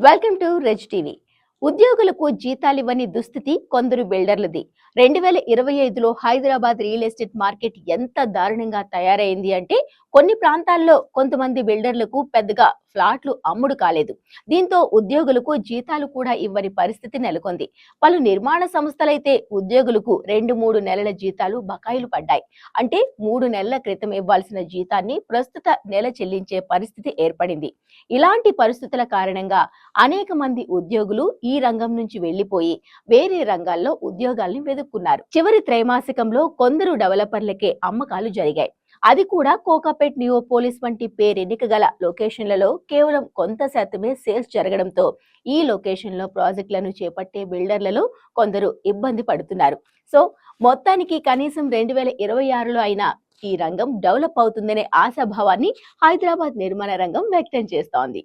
Welcome to రెజ్ TV. ఉద్యోగులకు జీతాలివ్వని దుస్థితి కొందరు బిల్డర్లది. 2025లో హైదరాబాద్ రియల్ ఎస్టేట్ మార్కెట్ ఎంత దారుణంగా తయారైంది అంటే కొన్ని ప్రాంతాల్లో కొంతమంది బిల్డర్లకు పెద్దగా ఫ్లాట్లు అమ్ముడు కాలేదు. దీంతో ఉద్యోగులకు జీతాలు కూడా ఇవ్వని పరిస్థితి నెలకొంది. పలు నిర్మాణ సంస్థలైతే ఉద్యోగులకు 2-3 నెలల జీతాలు బకాయిలు పడ్డాయి. అంటే 3 నెలల క్రితం ఇవ్వాల్సిన జీతాన్ని ప్రస్తుత నెల చెల్లించే పరిస్థితి ఏర్పడింది. ఇలాంటి పరిస్థితుల కారణంగా అనేక మంది ఉద్యోగులు ఈ రంగం నుంచి వెళ్లిపోయి వేరే రంగాల్లో ఉద్యోగాల్ని వెతుక్కున్నారు. చివరి త్రైమాసికంలో కొందరు డెవలపర్లకే అమ్మకాలు జరిగాయి. అది కూడా కోకాపేట్ నియోపోలిస్ వంటి పేరెన్నిక గల లొకేషన్లలో కేవలం కొంత శాతమే సేల్స్ జరగడంతో ఈ లొకేషన్ లో ప్రాజెక్టులను చేపట్టే బిల్డర్లలో కొందరు ఇబ్బంది పడుతున్నారు. సో మొత్తానికి కనీసం 2026లో అయినా ఈ రంగం డెవలప్ అవుతుందనే ఆశాభావాన్ని హైదరాబాద్ నిర్మాణ రంగం వ్యక్తం చేస్తోంది.